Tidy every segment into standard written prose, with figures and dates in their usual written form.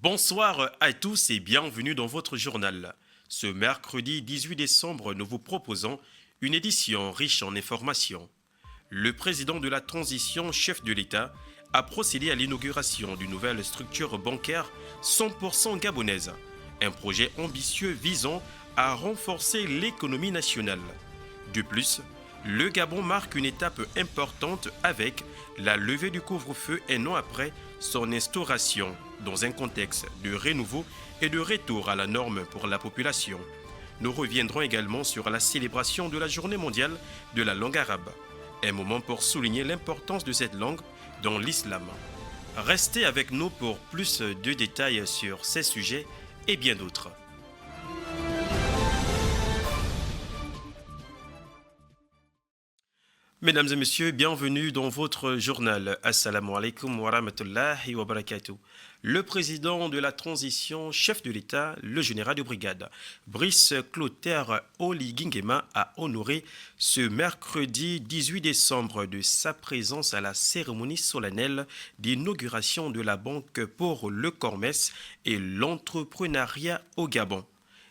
Bonsoir à tous et bienvenue dans votre journal. Ce mercredi 18 décembre, nous vous proposons une édition riche en informations. Le président de la transition, chef de l'État, a procédé à l'inauguration d'une nouvelle structure bancaire 100% gabonaise, un projet ambitieux visant à renforcer l'économie nationale. De plus, le Gabon marque une étape importante avec la levée du couvre-feu un an après son instauration, dans un contexte de renouveau et de retour à la norme pour la population. Nous reviendrons également sur la célébration de la Journée mondiale de la langue arabe, un moment pour souligner l'importance de cette langue dans l'islam. Restez avec nous pour plus de détails sur ces sujets et bien d'autres. Mesdames et messieurs, bienvenue dans votre journal. Assalamu alaikum wa rahmatullahi wa barakatuh. Le président de la transition, chef de l'État, le général de brigade, Brice Clotaire Oligingema, a honoré ce mercredi 18 décembre de sa présence à la cérémonie solennelle d'inauguration de la Banque pour le commerce et l'entrepreneuriat au Gabon.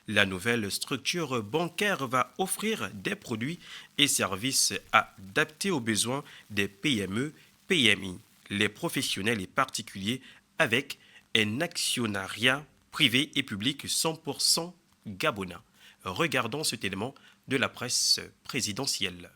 La nouvelle structure bancaire va offrir des produits et services adaptés aux besoins des PME, PMI, les professionnels et particuliers avec un actionnariat privé et public 100% gabonais. Regardons cet élément de la presse présidentielle.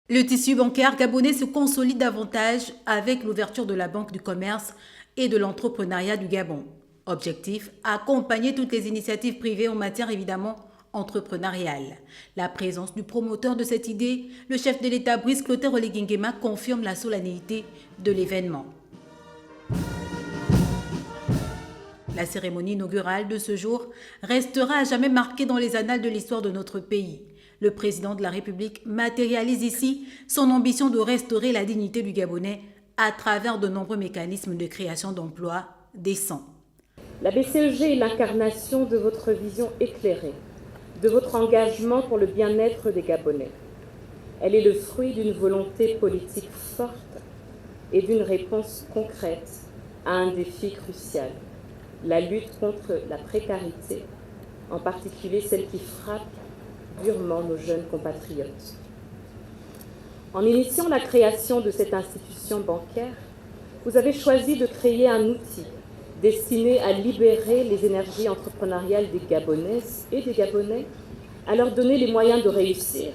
Le tissu bancaire gabonais se consolide davantage avec l'ouverture de la Banque du commerce et de l'entrepreneuriat du Gabon. Objectif, accompagner toutes les initiatives privées en matière évidemment entrepreneuriale. La présence du promoteur de cette idée, le chef de l'État Brice Clotaire Oligingema, confirme la solennité de l'événement. La cérémonie inaugurale de ce jour restera à jamais marquée dans les annales de l'histoire de notre pays. Le président de la République matérialise ici son ambition de restaurer la dignité du Gabonais à travers de nombreux mécanismes de création d'emplois décents. La BCEG est l'incarnation de votre vision éclairée, de votre engagement pour le bien-être des Gabonais. Elle est le fruit d'une volonté politique forte et d'une réponse concrète à un défi crucial, la lutte contre la précarité, en particulier celle qui frappe durement nos jeunes compatriotes. En initiant la création de cette institution bancaire, vous avez choisi de créer un outil destiné à libérer les énergies entrepreneuriales des Gabonaises et des Gabonais, à leur donner les moyens de réussir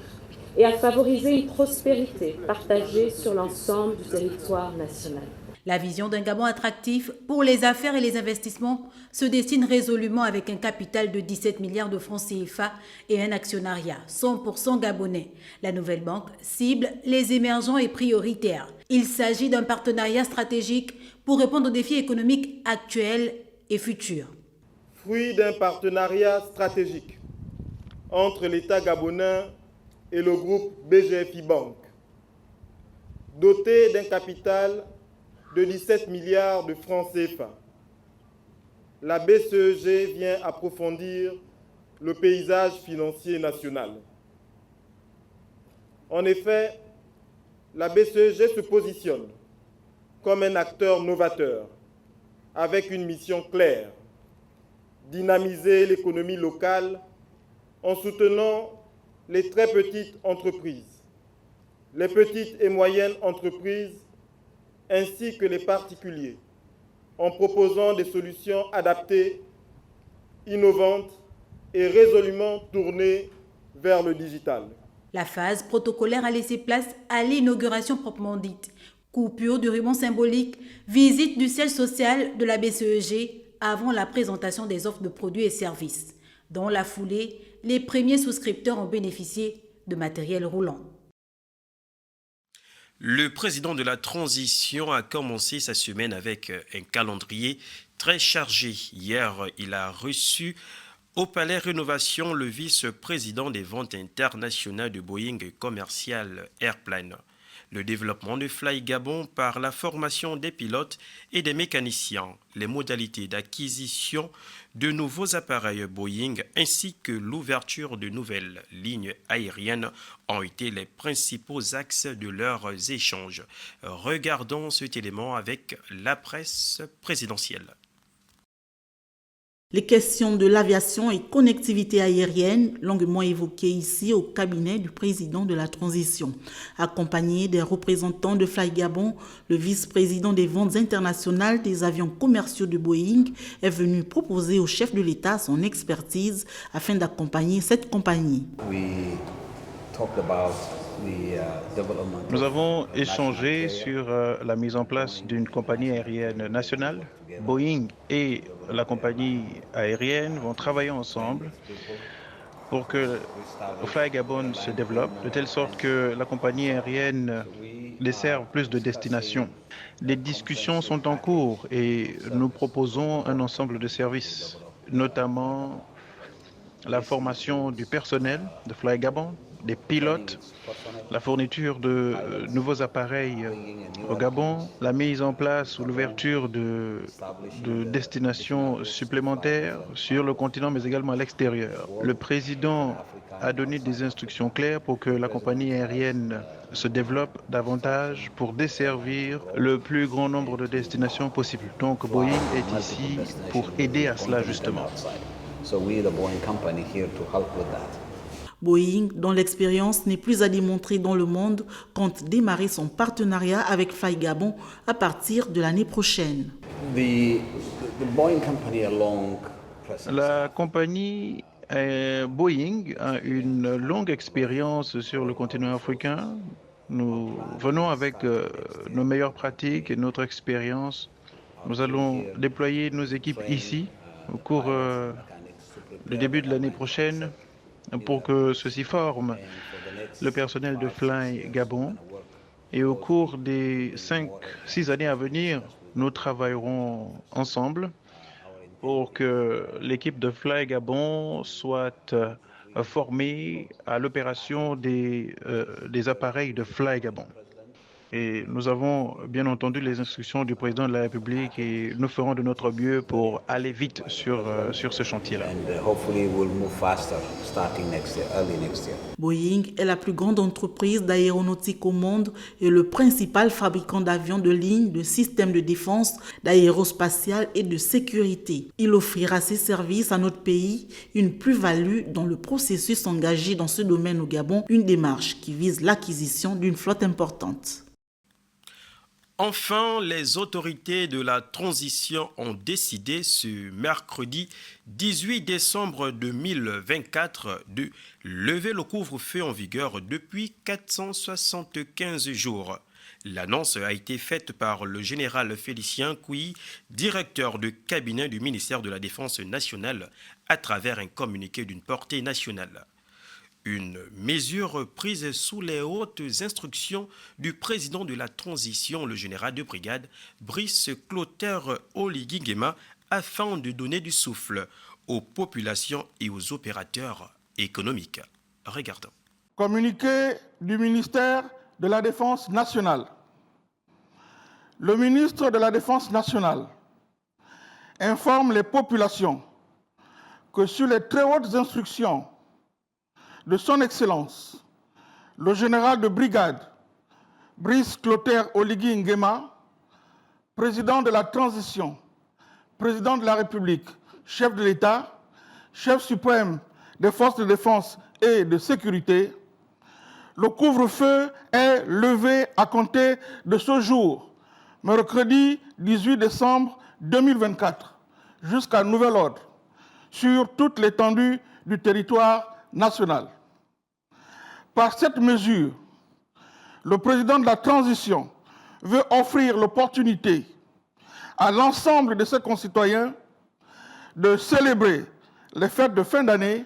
et à favoriser une prospérité partagée sur l'ensemble du territoire national. La vision d'un Gabon attractif pour les affaires et les investissements se dessine résolument avec un capital de 17 milliards de francs CFA et un actionnariat 100% gabonais. La nouvelle banque cible les émergents et prioritaires. Il s'agit d'un partenariat stratégique pour répondre aux défis économiques actuels et futurs. Fruit d'un partenariat stratégique entre l'État gabonais et le groupe BGFI Bank, doté d'un capital de 17 milliards de francs CFA. La BCEG vient approfondir le paysage financier national. En effet, la BCEG se positionne comme un acteur novateur, avec une mission claire, dynamiser l'économie locale en soutenant les très petites entreprises, les petites et moyennes entreprises, ainsi que les particuliers, en proposant des solutions adaptées, innovantes et résolument tournées vers le digital. La phase protocolaire a laissé place à l'inauguration proprement dite. Coupure du ruban symbolique, visite du siège social de la BCEG avant la présentation des offres de produits et services. Dans la foulée, les premiers souscripteurs ont bénéficié de matériel roulant. Le président de la transition a commencé sa semaine avec un calendrier très chargé. Hier, il a reçu au Palais Rénovation le vice-président des ventes internationales de Boeing Commercial Airplane. Le développement de Fly Gabon par la formation des pilotes et des mécaniciens, les modalités d'acquisition de nouveaux appareils Boeing ainsi que l'ouverture de nouvelles lignes aériennes ont été les principaux axes de leurs échanges. Regardons cet élément avec la presse présidentielle. Les questions de l'aviation et connectivité aérienne, longuement évoquées ici au cabinet du président de la transition. Accompagné des représentants de Fly Gabon, le vice-président des ventes internationales des avions commerciaux de Boeing est venu proposer au chef de l'État son expertise afin d'accompagner cette compagnie. Nous avons échangé sur la mise en place d'une compagnie aérienne nationale. Boeing et la compagnie aérienne vont travailler ensemble pour que Fly Gabon se développe, de telle sorte que la compagnie aérienne desserve plus de destinations. Les discussions sont en cours et nous proposons un ensemble de services, notamment la formation du personnel de Fly Gabon, des pilotes, la fourniture de nouveaux appareils au Gabon, la mise en place ou l'ouverture de destinations supplémentaires sur le continent mais également à l'extérieur. Le président a donné des instructions claires pour que la compagnie aérienne se développe davantage pour desservir le plus grand nombre de destinations possibles. Donc Boeing est ici pour aider à cela justement. Boeing, dont l'expérience n'est plus à démontrer dans le monde, compte démarrer son partenariat avec Fly Gabon à partir de l'année prochaine. La compagnie Boeing a une longue expérience sur le continent africain. Nous venons avec nos meilleures pratiques et notre expérience. Nous allons déployer nos équipes ici au cours du début de l'année prochaine pour que ceux-ci forment le personnel de Fly Gabon. Et au cours des 5-6 années à venir, nous travaillerons ensemble pour que l'équipe de Fly Gabon soit formée à l'opération des appareils de Fly Gabon. Et nous avons bien entendu les instructions du président de la République et nous ferons de notre mieux pour aller vite sur ce chantier-là. Boeing est la plus grande entreprise d'aéronautique au monde et le principal fabricant d'avions de ligne, de systèmes de défense, d'aérospatial et de sécurité. Il offrira ses services à notre pays, une plus-value dans le processus engagé dans ce domaine au Gabon, une démarche qui vise l'acquisition d'une flotte importante. Enfin, les autorités de la transition ont décidé ce mercredi 18 décembre 2024 de lever le couvre-feu en vigueur depuis 475 jours. L'annonce a été faite par le général Félicien Kouy, directeur de cabinet du ministère de la Défense nationale, à travers un communiqué d'une portée nationale. Une mesure prise sous les hautes instructions du président de la transition, le général de brigade Brice Clotaire Oligui Nguema, afin de donner du souffle aux populations et aux opérateurs économiques. Regardons. Communiqué du ministère de la Défense nationale. Le ministre de la Défense nationale informe les populations que sur les très hautes instructions de son Excellence, le général de brigade Brice Clotaire Oligui Nguema, président de la transition, président de la République, chef de l'État, chef suprême des forces de défense et de sécurité, le couvre-feu est levé à compter de ce jour, mercredi 18 décembre 2024, jusqu'à nouvel ordre, sur toute l'étendue du territoire national. Par cette mesure, le président de la transition veut offrir l'opportunité à l'ensemble de ses concitoyens de célébrer les fêtes de fin d'année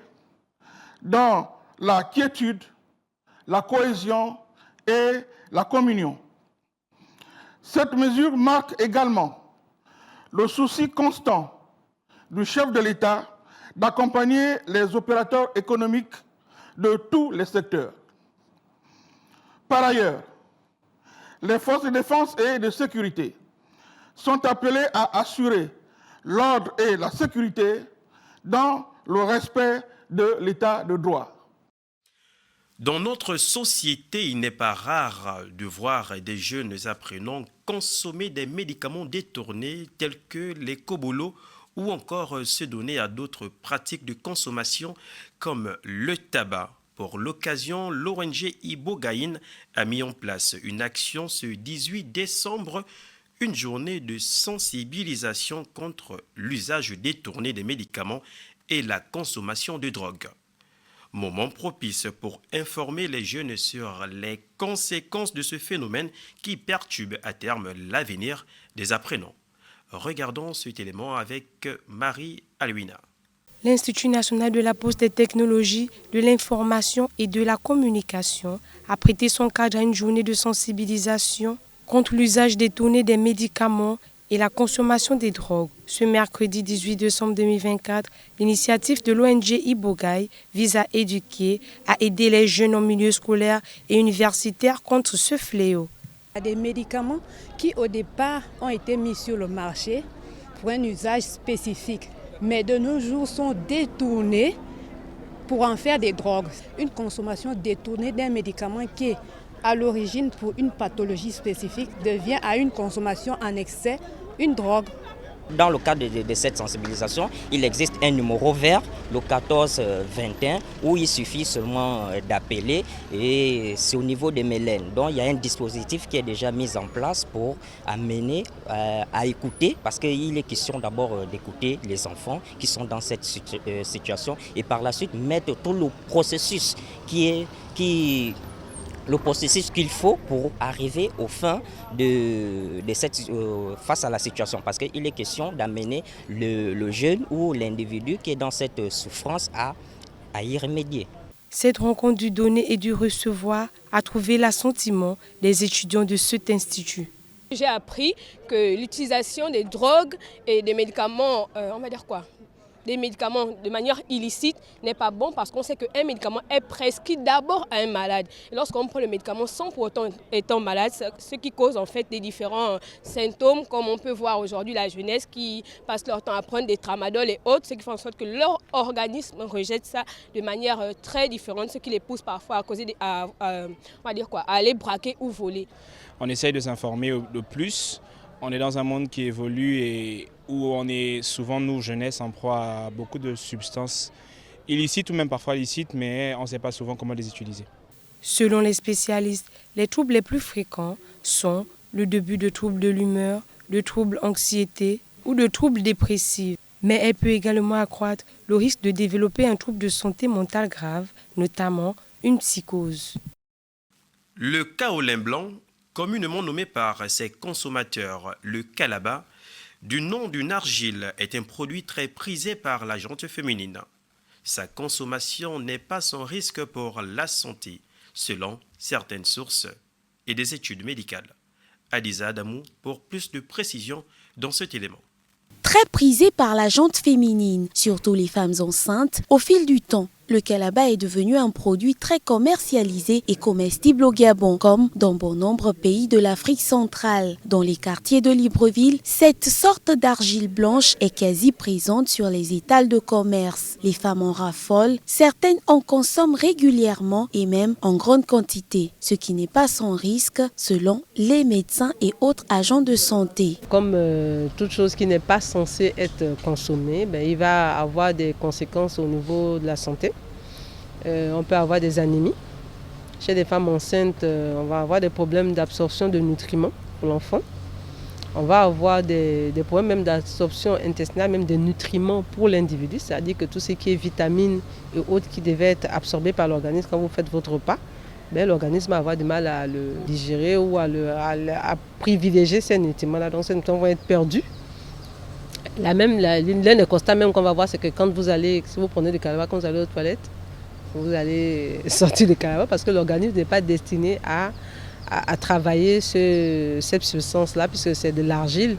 dans la quiétude, la cohésion et la communion. Cette mesure marque également le souci constant du chef de l'État d'accompagner les opérateurs économiques de tous les secteurs. Par ailleurs, les forces de défense et de sécurité sont appelées à assurer l'ordre et la sécurité dans le respect de l'état de droit. Dans notre société, il n'est pas rare de voir des jeunes apprenants consommer des médicaments détournés tels que les cobolos ou encore se donner à d'autres pratiques de consommation comme le tabac. Pour l'occasion, l'ONG Ibogaïn a mis en place une action ce 18 décembre, une journée de sensibilisation contre l'usage détourné des médicaments et la consommation de drogue. Moment propice pour informer les jeunes sur les conséquences de ce phénomène qui perturbe à terme l'avenir des apprenants. Regardons cet élément avec Marie Alouina. L'Institut national de la poste des technologies, de l'information et de la communication a prêté son cadre à une journée de sensibilisation contre l'usage détourné des médicaments et la consommation des drogues. Ce mercredi 18 décembre 2024, l'initiative de l'ONG Ibogaï vise à éduquer, à aider les jeunes en milieu scolaire et universitaire contre ce fléau. Il y a des médicaments qui au départ ont été mis sur le marché pour un usage spécifique, mais de nos jours sont détournés pour en faire des drogues. Une consommation détournée d'un médicament qui est à l'origine pour une pathologie spécifique devient à une consommation en excès une drogue. Dans le cadre de cette sensibilisation, il existe un numéro vert, le 1421, où il suffit seulement d'appeler et c'est au niveau des Mélènes. Donc il y a un dispositif qui est déjà mis en place pour amener à écouter, parce qu'il est question d'abord d'écouter les enfants qui sont dans cette situation et par la suite mettre tout le processus le processus qu'il faut pour arriver au fin face à la situation. Parce qu'il est question d'amener le jeune ou l'individu qui est dans cette souffrance à y remédier. Cette rencontre du donner et du recevoir a trouvé l'assentiment des étudiants de cet institut. J'ai appris que l'utilisation des drogues et des médicaments, des médicaments de manière illicite n'est pas bon parce qu'on sait qu'un médicament est prescrit d'abord à un malade. Et lorsqu'on prend le médicament sans pour autant être malade, ce qui cause en fait des différents symptômes, comme on peut voir aujourd'hui la jeunesse qui passe leur temps à prendre des tramadol et autres, ce qui fait en sorte que leur organisme rejette ça de manière très différente, ce qui les pousse parfois à aller braquer ou voler. On essaye de s'informer le plus. On est dans un monde qui évolue et où on est souvent, nous, jeunesse, en proie à beaucoup de substances illicites ou même parfois licites, mais on ne sait pas souvent comment les utiliser. Selon les spécialistes, les troubles les plus fréquents sont le début de troubles de l'humeur, de troubles anxiété ou de troubles dépressifs. Mais elle peut également accroître le risque de développer un trouble de santé mentale grave, notamment une psychose. Le kaolin blanc, communément nommé par ses consommateurs le kalaba, du nom d'une argile, est un produit très prisé par la gente féminine. Sa consommation n'est pas sans risque pour la santé, selon certaines sources et des études médicales. Adiza Adamou pour plus de précision dans cet élément. Très prisé par la gente féminine, surtout les femmes enceintes, au fil du temps. Le kalaba est devenu un produit très commercialisé et comestible au Gabon, comme dans bon nombre de pays de l'Afrique centrale. Dans les quartiers de Libreville, cette sorte d'argile blanche est quasi présente sur les étals de commerce. Les femmes en raffolent, certaines en consomment régulièrement et même en grande quantité, ce qui n'est pas sans risque selon les médecins et autres agents de santé. Comme toute chose qui n'est pas censée être consommée, il va avoir des conséquences au niveau de la santé. On peut avoir des anémies. Chez des femmes enceintes, on va avoir des problèmes d'absorption de nutriments pour l'enfant. On va avoir des problèmes même d'absorption intestinale, même des nutriments pour l'individu. C'est-à-dire que tout ce qui est vitamines et autres qui devaient être absorbés par l'organisme quand vous faites votre repas, l'organisme va avoir du mal à le digérer ou à privilégier ces nutriments-là. Donc ces nutriments vont être perdus. L'un des constats même qu'on va voir, c'est que si vous prenez du kalaba, quand vous allez aux toilettes, vous allez sortir le kalaba parce que l'organisme n'est pas destiné à travailler cette substance-là, puisque c'est de l'argile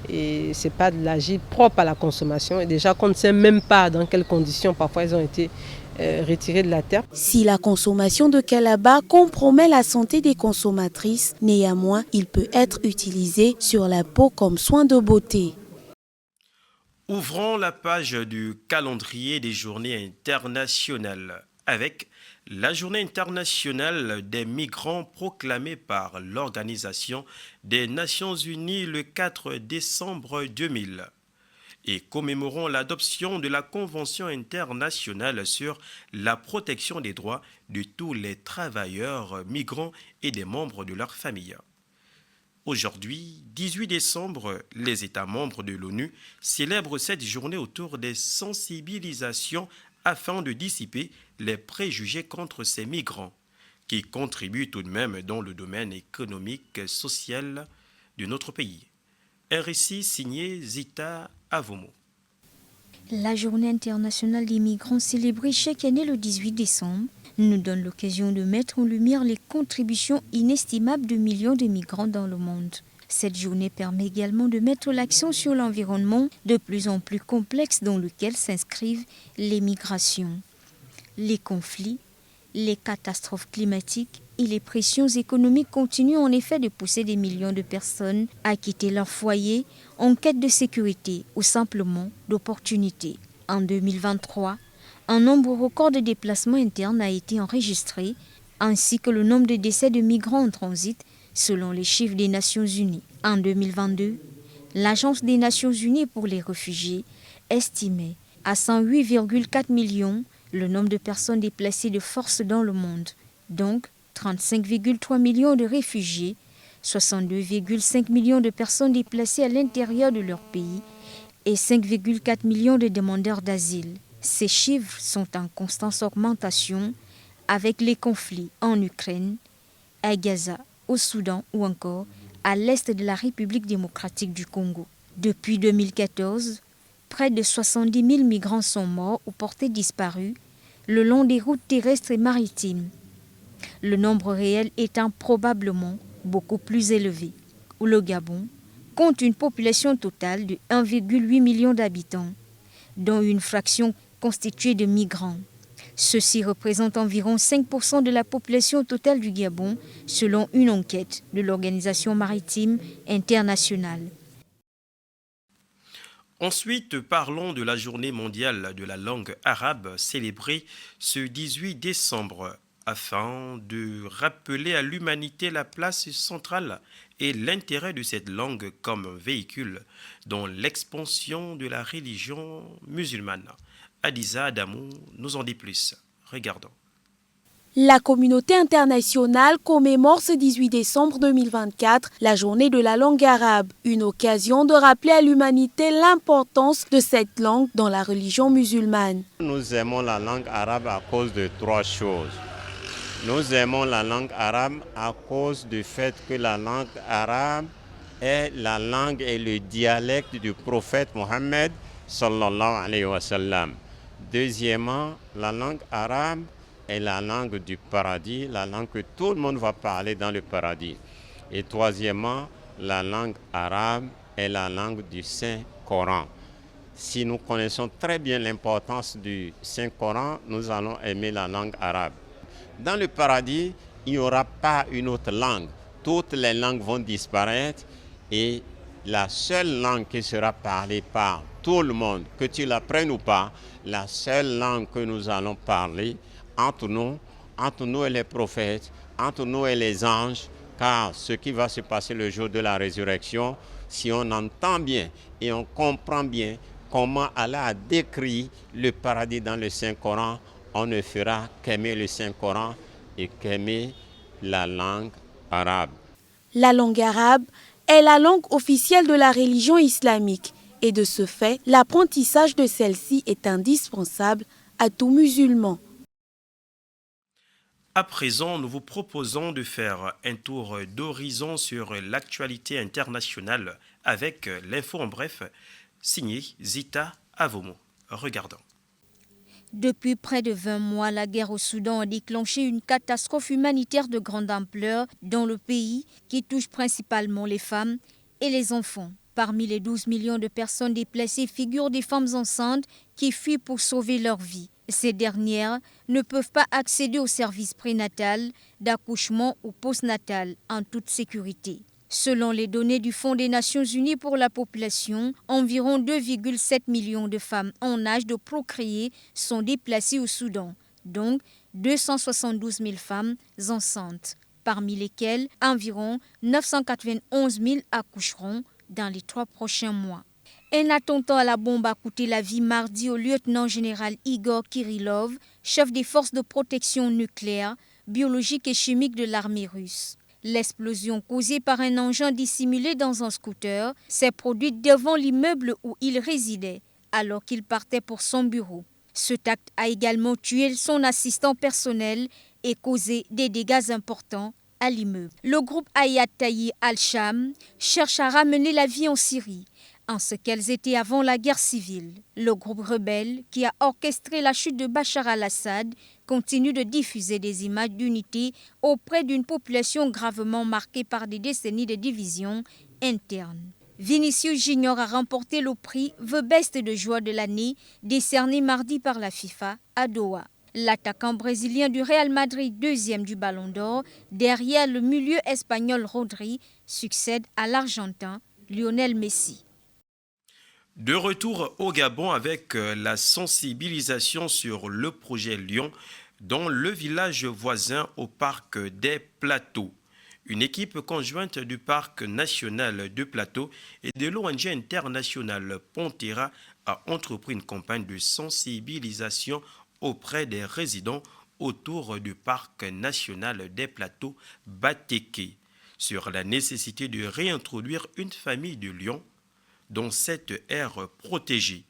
et ce n'est pas de l'argile propre à la consommation. Et déjà qu'on ne sait même pas dans quelles conditions parfois ils ont été retirés de la terre. Si la consommation de kalaba compromet la santé des consommatrices, néanmoins, il peut être utilisé sur la peau comme soin de beauté. Ouvrons la page du calendrier des journées internationales avec la journée internationale des migrants proclamée par l'Organisation des Nations Unies le 4 décembre 2000. et commémorant l'adoption de la Convention internationale sur la protection des droits de tous les travailleurs migrants et des membres de leur famille. Aujourd'hui, 18 décembre, les États membres de l'ONU célèbrent cette journée autour des sensibilisations afin de dissiper les préjugés contre ces migrants, qui contribuent tout de même dans le domaine économique et social de notre pays. Un récit signé Zita Avomo. La Journée internationale des migrants célébrée chaque année le 18 décembre nous donne l'occasion de mettre en lumière les contributions inestimables de millions de migrants dans le monde. Cette journée permet également de mettre l'accent sur l'environnement de plus en plus complexe dans lequel s'inscrivent les migrations. Les conflits, les catastrophes climatiques et les pressions économiques continuent en effet de pousser des millions de personnes à quitter leur foyer en quête de sécurité ou simplement d'opportunités. En 2023, un nombre record de déplacements internes a été enregistré, ainsi que le nombre de décès de migrants en transit, selon les chiffres des Nations Unies. En 2022, l'Agence des Nations Unies pour les réfugiés estimait à 108,4 millions le nombre de personnes déplacées de force dans le monde, donc 35,3 millions de réfugiés, 62,5 millions de personnes déplacées à l'intérieur de leur pays et 5,4 millions de demandeurs d'asile. Ces chiffres sont en constante augmentation avec les conflits en Ukraine, à Gaza, au Soudan ou encore à l'est de la République démocratique du Congo. Depuis 2014, près de 70 000 migrants sont morts ou portés disparus le long des routes terrestres et maritimes, le nombre réel étant probablement beaucoup plus élevé. Le Gabon compte une population totale de 1,8 million d'habitants, dont une fraction constituée de migrants. Ceux-ci représentent environ 5% de la population totale du Gabon, selon une enquête de l'Organisation maritime internationale. Ensuite, parlons de la journée mondiale de la langue arabe célébrée ce 18 décembre afin de rappeler à l'humanité la place centrale et l'intérêt de cette langue comme un véhicule dans l'expansion de la religion musulmane. Adiza Adamou nous en dit plus. Regardons. La communauté internationale commémore ce 18 décembre 2024 la journée de la langue arabe, une occasion de rappeler à l'humanité l'importance de cette langue dans la religion musulmane. Nous aimons la langue arabe à cause de trois choses. Nous aimons la langue arabe à cause du fait que la langue arabe est la langue et le dialecte du prophète Mohammed sallallahu alayhi wa sallam. Deuxièmement, la langue arabe est la langue du paradis, la langue que tout le monde va parler dans le paradis. Et troisièmement, la langue arabe est la langue du Saint-Coran. Si nous connaissons très bien l'importance du Saint-Coran, nous allons aimer la langue arabe. Dans le paradis, il n'y aura pas une autre langue. Toutes les langues vont disparaître et la seule langue qui sera parlée par tout le monde, que tu l'apprennes ou pas, la seule langue que nous allons parler entre nous et les prophètes, entre nous et les anges, car ce qui va se passer le jour de la résurrection, si on entend bien et on comprend bien comment Allah a décrit le paradis dans le Saint-Coran, on ne fera qu'aimer le Saint-Coran et qu'aimer la langue arabe. La langue arabe est la langue officielle de la religion islamique et de ce fait, l'apprentissage de celle-ci est indispensable à tout musulman. À présent, nous vous proposons de faire un tour d'horizon sur l'actualité internationale avec l'info en bref, signé Zita Avomo. Regardons. Depuis près de 20 mois, la guerre au Soudan a déclenché une catastrophe humanitaire de grande ampleur dans le pays qui touche principalement les femmes et les enfants. Parmi les 12 millions de personnes déplacées figurent des femmes enceintes qui fuient pour sauver leur vie. Ces dernières ne peuvent pas accéder aux services prénatal, d'accouchement ou postnatal en toute sécurité. Selon les données du Fonds des Nations Unies pour la population, environ 2,7 millions de femmes en âge de procréer sont déplacées au Soudan, donc 272 000 femmes enceintes, parmi lesquelles environ 991 000 accoucheront dans les 3 prochains mois. Un attentat à la bombe a coûté la vie mardi au lieutenant-général Igor Kirillov, chef des forces de protection nucléaire, biologique et chimique de l'armée russe. L'explosion causée par un engin dissimulé dans un scooter s'est produite devant l'immeuble où il résidait, alors qu'il partait pour son bureau. Cet acte a également tué son assistant personnel et causé des dégâts importants à l'immeuble. Le groupe Hayat Tahrir al-Sham cherche à ramener la vie en Syrie, en ce qu'elles étaient avant la guerre civile. Le groupe rebelle, qui a orchestré la chute de Bachar al-Assad, continue de diffuser des images d'unité auprès d'une population gravement marquée par des décennies de divisions internes. Vinicius Junior a remporté le prix The Best de joueur de l'année, décerné mardi par la FIFA à Doha. L'attaquant brésilien du Real Madrid, deuxième du Ballon d'Or, derrière le milieu espagnol Rodri, succède à l'Argentin Lionel Messi. De retour au Gabon avec la sensibilisation sur le projet Lyon dans le village voisin au parc des Plateaux. Une équipe conjointe du parc national de Plateaux et de l'ONG internationale Pontera a entrepris une campagne de sensibilisation auprès des résidents autour du parc national des Plateaux Batéké sur la nécessité de réintroduire une famille de lions dans cette aire protégée.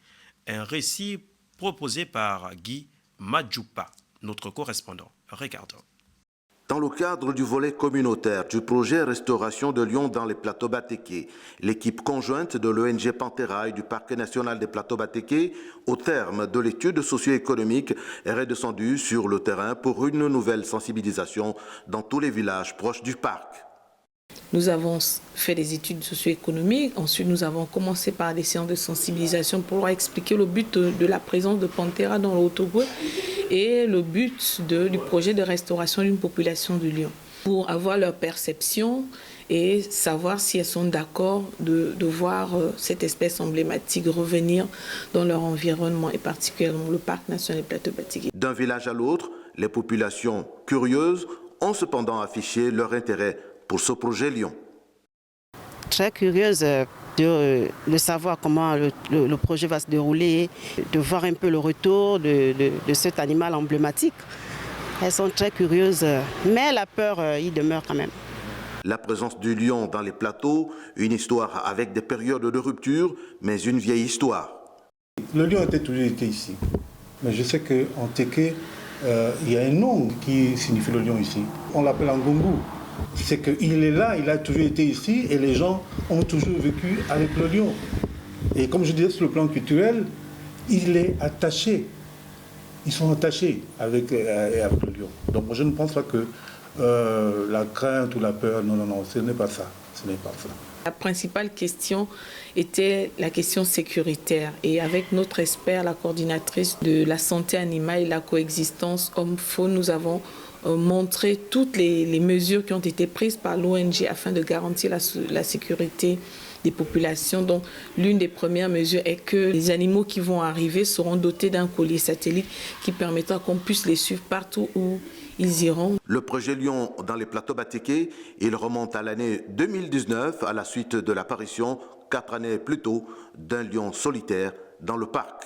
Un récit proposé par Guy Madjoupa, notre correspondant. Regardons. Dans le cadre du volet communautaire du projet Restauration de lions dans les plateaux Batéké, l'équipe conjointe de l'ONG Pantera et du Parc national des plateaux Batéké, au terme de l'étude socio-économique, est redescendue sur le terrain pour une nouvelle sensibilisation dans tous les villages proches du parc. Nous avons fait des études socio-économiques. Ensuite, nous avons commencé par des séances de sensibilisation pour leur expliquer le but de la présence de Pantera dans le Haut-Togo et le but du projet de restauration d'une population de lions, pour avoir leur perception et savoir si elles sont d'accord de voir cette espèce emblématique revenir dans leur environnement et particulièrement le parc national des Plateaux Batéké. D'un village à l'autre, les populations curieuses ont cependant affiché leur intérêt pour ce projet Lyon. Très curieuse de savoir comment le projet va se dérouler, de voir un peu le retour de cet animal emblématique. Elles sont très curieuses, mais la peur y demeure quand même. La présence du lion dans les plateaux, une histoire avec des périodes de rupture, mais une vieille histoire. Le lion a toujours été ici, mais je sais qu'en Téké, il y a un nom qui signifie le lion ici. On l'appelle Ngongu. C'est qu'il est là, il a toujours été ici et les gens ont toujours vécu avec le lion. Et comme je disais, sur le plan culturel, il est attaché. Ils sont attachés avec le lion. Donc je ne pense pas que la crainte ou la peur, non, ce n'est pas ça. Ce n'est pas ça. La principale question était la question sécuritaire. Et avec notre expert, la coordinatrice de la santé animale et la coexistence homme-faune, nous avons montré toutes les mesures qui ont été prises par l'ONG afin de garantir la sécurité des populations. Donc, l'une des premières mesures est que les animaux qui vont arriver seront dotés d'un collier satellite qui permettra qu'on puisse les suivre partout où ils iront. Le projet Lyon dans les plateaux Batéké, il remonte à l'année 2019 à la suite de l'apparition, 4 années plus tôt, d'un lion solitaire dans le parc.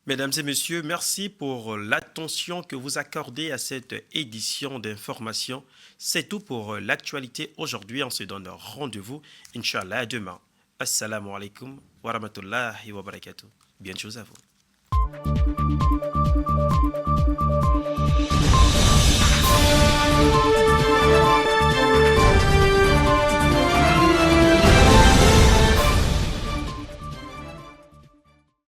Mesdames et messieurs, merci pour l'attention que vous accordez à cette édition d'information. C'est tout pour l'actualité aujourd'hui. On se donne rendez-vous, Inch'Allah, demain. Assalamu alaikum wa rahmatullahi wa barakatuh. Bien chose à vous.